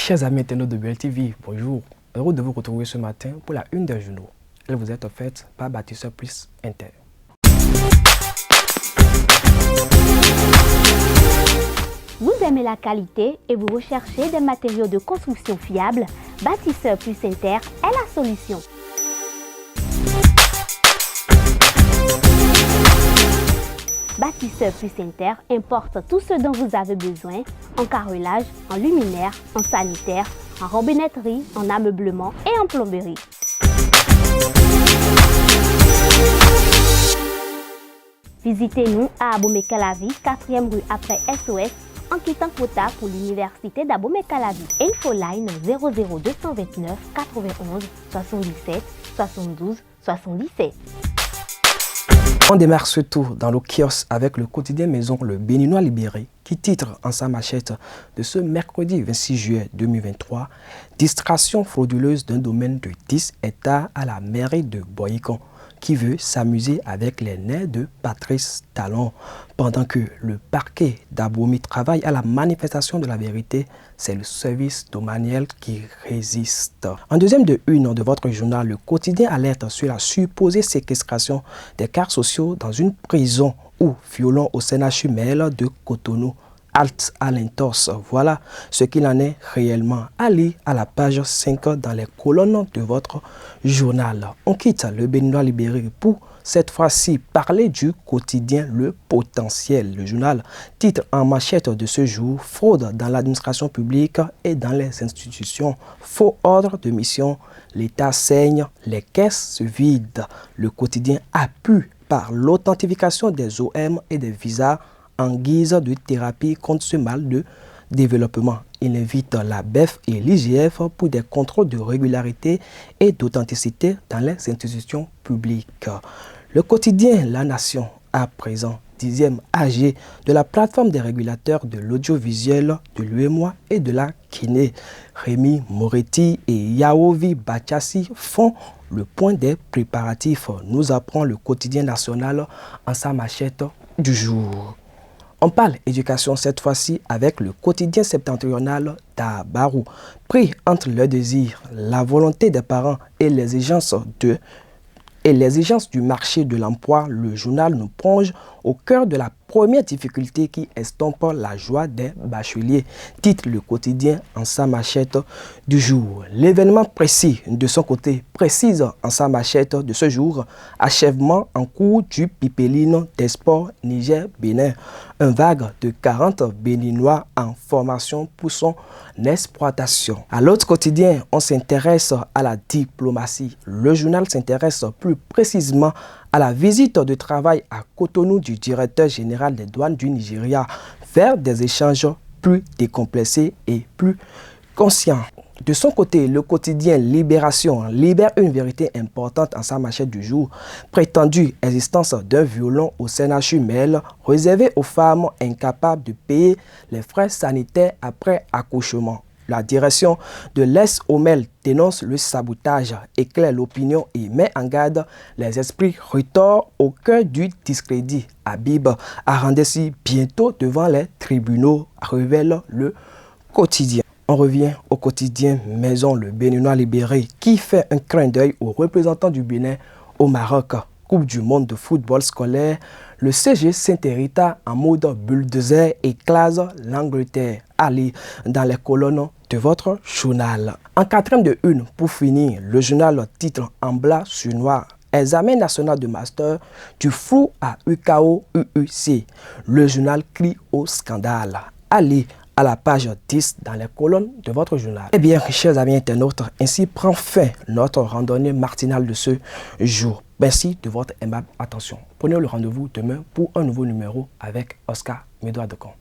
Chers amis internautes de BLTV, bonjour. Heureux de vous retrouver ce matin pour la une des journaux. Elle vous est offerte par Bâtisseur Plus Inter. Vous aimez la qualité et vous recherchez des matériaux de construction fiables? Bâtisseur Plus Inter est la solution. Bâtisseur Plus Inter importe tout ce dont vous avez besoin en carrelage, en luminaire, en sanitaire, en robinetterie, en ameublement et en plomberie. Visitez-nous à Abomey-Calavi, 4e rue après SOS, en quittant Kota pour l'université d'Abomey-Calavi. Infoline 00229 91 77 72 77. On démarre ce tour dans le kiosque avec le quotidien maison Le Béninois Libéré qui titre en sa machette de ce mercredi 26 juillet 2023 « Distraction frauduleuse d'un domaine de 10 hectares à la mairie de Boycon » qui veut s'amuser avec les nerfs de Patrice Talon. Pendant que le parquet d'Abomey travaille à la manifestation de la vérité, c'est le service domanial qui résiste. En deuxième de une de votre journal, le quotidien alerte sur la supposée séquestration des quarts sociaux dans une prison ou violon au CNHU Mel de Cotonou. Halte à l'entorse. Voilà ce qu'il en est réellement. Allez à la page 5 dans les colonnes de votre journal. On quitte le Béninois Libéré pour cette fois-ci parler du quotidien Le Potentiel. Le journal titre en manchette de ce jour « Fraude dans l'administration publique et dans les institutions. Faux ordre de mission. L'État saigne, les caisses se vident. » Le quotidien appuie par l'authentification des OM et des visas en guise de thérapie contre ce mal de développement. Il invite la BEF et l'IGF pour des contrôles de régularité et d'authenticité dans les institutions publiques. Le quotidien La Nation, à présent 10e AG de la plateforme des régulateurs de l'audiovisuel, de l'UEMOA et de la Kiné. Rémi Moretti et Yaovi Bachassi font le point des préparatifs. Nous apprend le quotidien national en sa machette du jour. On parle éducation cette fois-ci avec le quotidien septentrional d'Abarou. Pris entre le désir, la volonté des parents et les exigences du marché de l'emploi, le journal nous plonge au cœur de la première difficulté qui estompe la joie des bacheliers, titre le quotidien en sa machette du jour. L'événement précis de son côté précise en sa machette de ce jour, achèvement en cours du Pipeline des sports Niger-Bénin. Un vague de 40 Béninois en formation pour son exploitation. À l'autre quotidien, on s'intéresse à la diplomatie. Le journal s'intéresse plus précisément à la visite de travail à Cotonou du directeur général des douanes du Nigeria vers des échanges plus décomplexés et plus conscients. De son côté, le quotidien Libération libère une vérité importante en sa machette du jour. Prétendue existence d'un violon au CNHU Mel réservé aux femmes incapables de payer les frais sanitaires après accouchement. La direction de l'ES-OMEL dénonce le sabotage, éclaire l'opinion et met en garde les esprits retors au cœur du discrédit. Habib Arandessi bientôt devant les tribunaux, révèle le quotidien. On revient au quotidien Maison Le Béninois Libéré qui fait un clin d'œil aux représentants du Bénin au Maroc. Coupe du monde de football scolaire, le CG Saint-Hérita en mode bulldozer écrase l'Angleterre. Allez dans les colonnes de votre journal. En quatrième de une, pour finir, le journal titre en blanc sur noir. Examen national de master du flou à UKO UUC. Le journal crie au scandale. Allez à la page 10 dans les colonnes de votre journal. Eh bien, chers amis internautes, ainsi prend fin notre randonnée matinale de ce jour. Merci de votre aimable attention. Prenez le rendez-vous demain pour un nouveau numéro avec Oscar Médois de Camp.